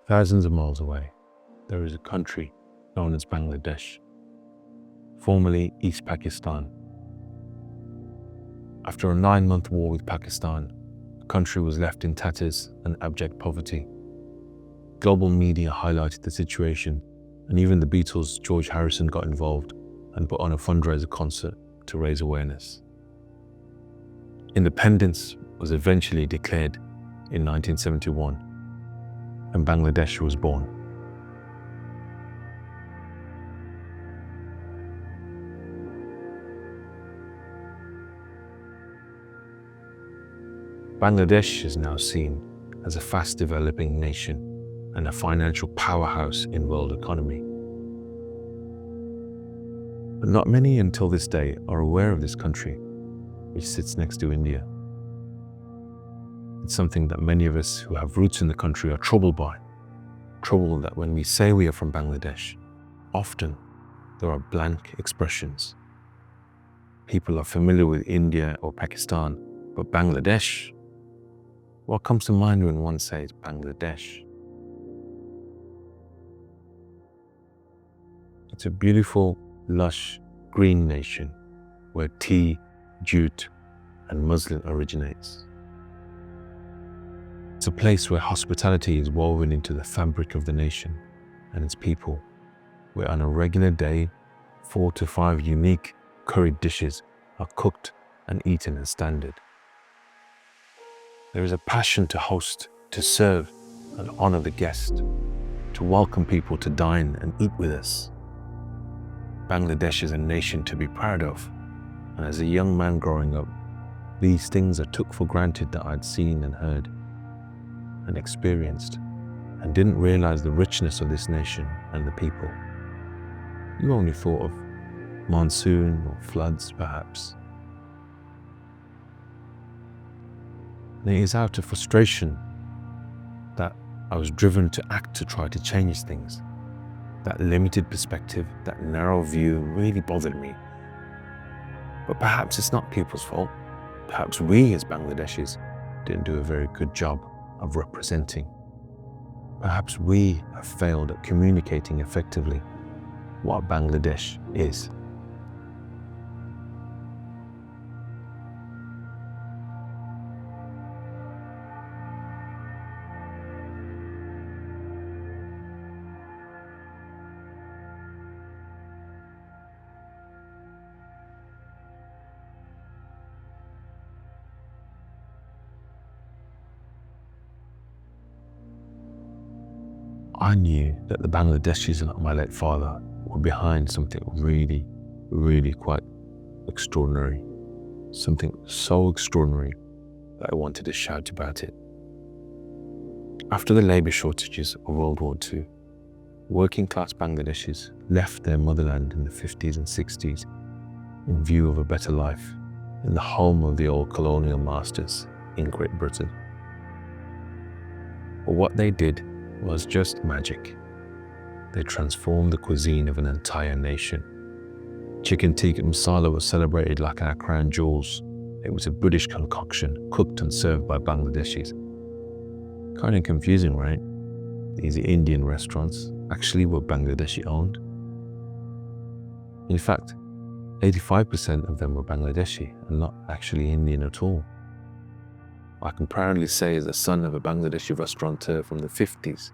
Thousands of miles away, there is a country known as Bangladesh, formerly East Pakistan. After a 9-month war with Pakistan, the country was left in tatters and abject poverty. Global media highlighted the situation, and even the Beatles' George Harrison got involved and put on a fundraiser concert to raise awareness. Independence was eventually declared in 1971, and Bangladesh was born. Bangladesh is now seen as a fast-developing nation and a financial powerhouse in world economy. But not many until this day are aware of this country, which sits next to India. It's something that many of us who have roots in the country are troubled by. Troubled that when we say we are from Bangladesh, often there are blank expressions. People are familiar with India or Pakistan, but Bangladesh? What comes to mind when one says Bangladesh? It's a beautiful, lush, green nation where tea, jute, and muslin originates. It's a place where hospitality is woven into the fabric of the nation and its people, where on a regular day, 4 to 5 unique curried dishes are cooked and eaten as standard. There is a passion to host, to serve and honor the guest, to welcome people to dine and eat with us. Bangladesh is a nation to be proud of, and as a young man growing up, these things I took for granted that I'd seen and heard and experienced, and didn't realize the richness of this nation and the people. You only thought of monsoon or floods, perhaps. And it is out of frustration that I was driven to act to try to change things. That limited perspective, that narrow view really bothered me. But perhaps it's not people's fault. Perhaps we as Bangladeshis didn't do a very good job of representing. Perhaps we have failed at communicating effectively what Bangladesh is. I knew that the Bangladeshis and my late father were behind something really, really quite extraordinary. Something so extraordinary that I wanted to shout about it. After the labour shortages of World War II, working class Bangladeshis left their motherland in the 50s and 60s in view of a better life in the home of the old colonial masters in Great Britain. But what they did was just magic. They transformed the cuisine of an entire nation. Chicken tikka masala was celebrated like our crown jewels. It was a British concoction cooked and served by Bangladeshis. Kind of confusing, right? These Indian restaurants actually were Bangladeshi owned. In fact, 85% of them were Bangladeshi and not actually Indian at all. I can proudly say, as the son of a Bangladeshi restaurateur from the 50s,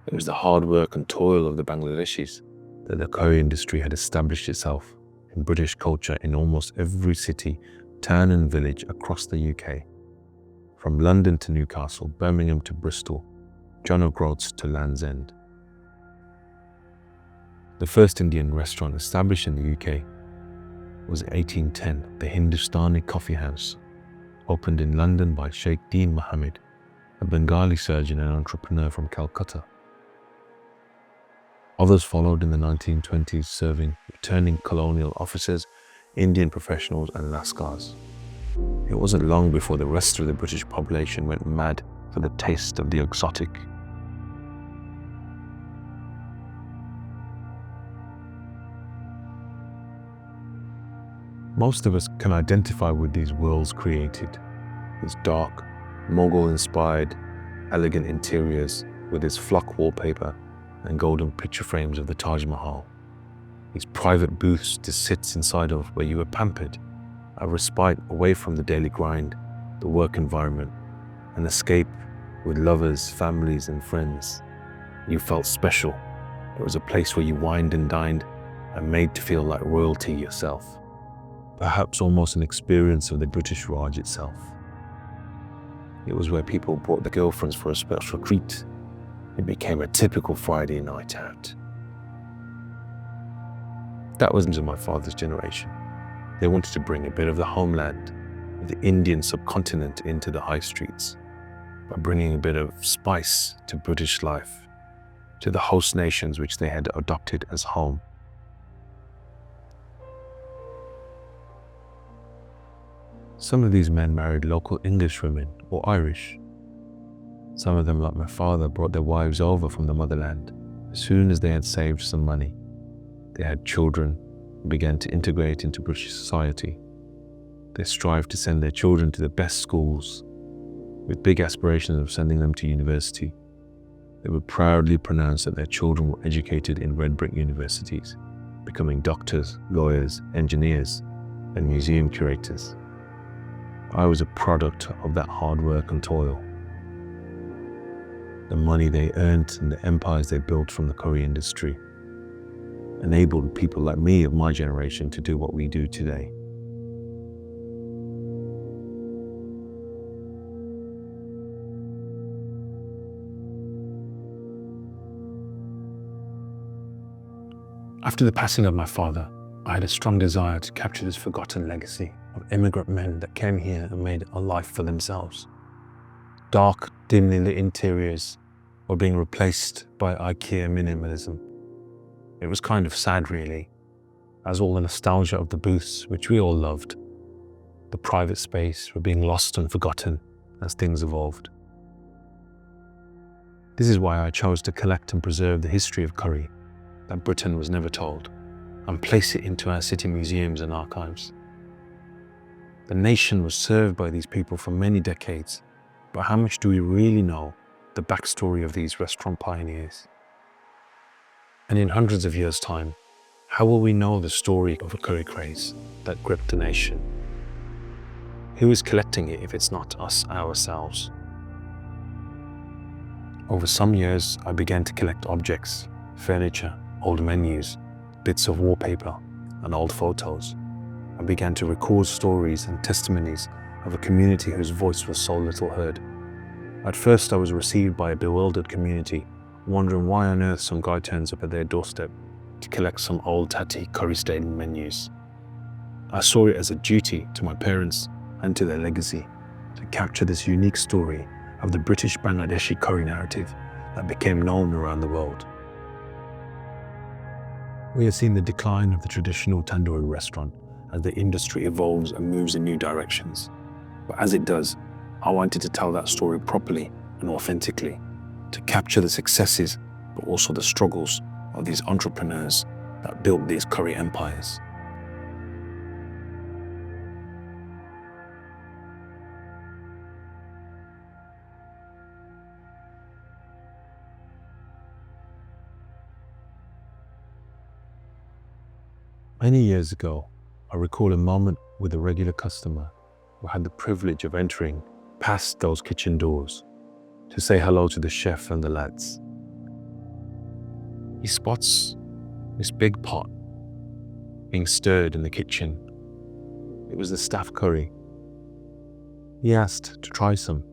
it was the hard work and toil of the Bangladeshis that the curry industry had established itself in British culture in almost every city, town and village across the UK. From London to Newcastle, Birmingham to Bristol, John O'Groats to Land's End. The first Indian restaurant established in the UK was in 1810, the Hindustani Coffee House, opened in London by Sheikh Deen Mohammed, a Bengali surgeon and entrepreneur from Calcutta. Others followed in the 1920s, serving returning colonial officers, Indian professionals and Lascars. It wasn't long before the rest of the British population went mad for the taste of the exotic. Most of us can identify with these worlds created, these dark, Mughal-inspired, elegant interiors, with its flock wallpaper and golden picture frames of the Taj Mahal. These private booths to sit inside of where you were pampered, a respite away from the daily grind, the work environment, an escape with lovers, families and friends. You felt special. It was a place where you wined and dined and made to feel like royalty yourself. Perhaps almost an experience of the British Raj itself. It was where people brought their girlfriends for a special treat. It became a typical Friday night out. That was my father's generation. They wanted to bring a bit of the homeland, the Indian subcontinent into the high streets, by bringing a bit of spice to British life, to the host nations which they had adopted as home. Some of these men married local English women or Irish. Some of them, like my father, brought their wives over from the motherland as soon as they had saved some money. They had children and began to integrate into British society. They strived to send their children to the best schools, with big aspirations of sending them to university. They would proudly pronounce that their children were educated in red brick universities, becoming doctors, lawyers, engineers, and museum curators. I was a product of that hard work and toil. The money they earned and the empires they built from the curry industry enabled people like me of my generation to do what we do today. After the passing of my father, I had a strong desire to capture this forgotten legacy of immigrant men that came here and made a life for themselves. Dark, dimly lit interiors were being replaced by IKEA minimalism. It was kind of sad, really, as all the nostalgia of the booths, which we all loved, the private space, were being lost and forgotten as things evolved. This is why I chose to collect and preserve the history of curry that Britain was never told, and place it into our city museums and archives. The nation was served by these people for many decades, but how much do we really know the backstory of these restaurant pioneers? And in hundreds of years' time, how will we know the story of a curry craze that gripped the nation? Who is collecting it if it's not us ourselves? Over some years, I began to collect objects, furniture, old menus, bits of wallpaper, and old photos. I began to record stories and testimonies of a community whose voice was so little heard. At first, I was received by a bewildered community, wondering why on earth some guy turns up at their doorstep to collect some old tatty curry-stained menus. I saw it as a duty to my parents and to their legacy to capture this unique story of the British Bangladeshi curry narrative that became known around the world. We have seen the decline of the traditional tandoori restaurant as the industry evolves and moves in new directions. But as it does, I wanted to tell that story properly and authentically, to capture the successes, but also the struggles of these entrepreneurs that built these curry empires. Many years ago, I recall a moment with a regular customer who had the privilege of entering past those kitchen doors to say hello to the chef and the lads. He spots this big pot being stirred in the kitchen. It was the staff curry. He asked to try some,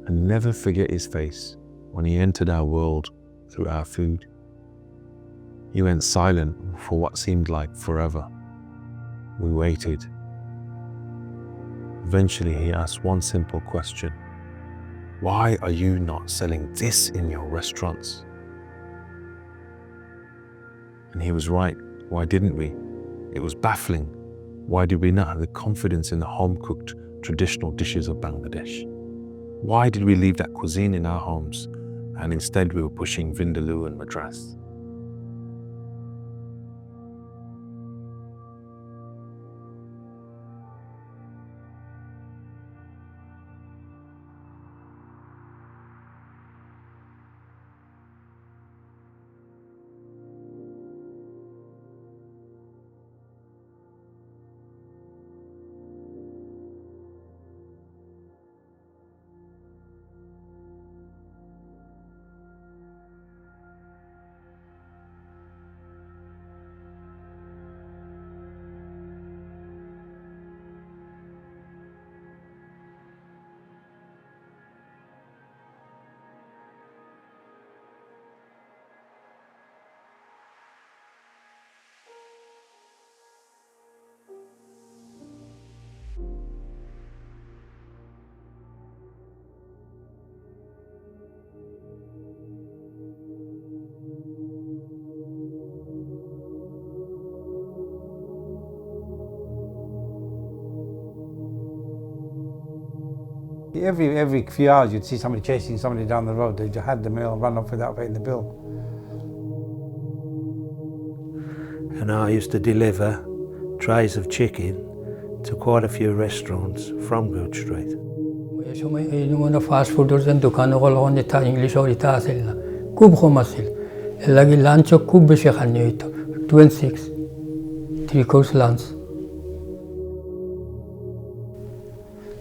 and never forget his face when he entered our world through our food. He went silent for what seemed like forever. We waited. Eventually, he asked one simple question. Why are you not selling this in your restaurants? And he was right. Why didn't we? It was baffling. Why did we not have the confidence in the home-cooked traditional dishes of Bangladesh? Why did we leave that cuisine in our homes and instead we were pushing Vindaloo and Madras? Every few hours you'd see somebody chasing somebody down the road. They just had the meal and run off without paying the bill. And I used to deliver trays of chicken to quite a few restaurants from Good Street. Yung fast food dyan dukano ko lang ita English o ita sila. Kub ko masil. Lagi lunch o kub siya kanyo ito. 26. 3-course lunch.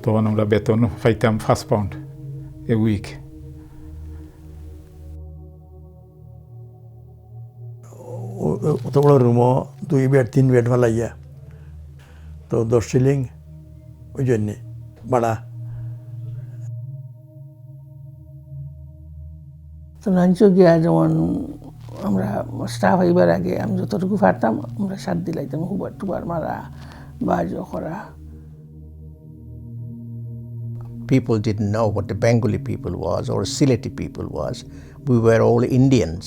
Då var de beton fick them fast pound a week. तो बड़ा रूमो 2 bed 3 bed वाला ही है तो 10 shilling Ujani बड़ा তো lunch গিয়া যেমন আমরা স্টাফ হইবার আগে আমি যতটুকু পারতাম আমরা সাত দিলাইতাম হুবার টুবার মারা বাজো করা People didn't know what the Bengali people was or Sylheti people was. We were all Indians.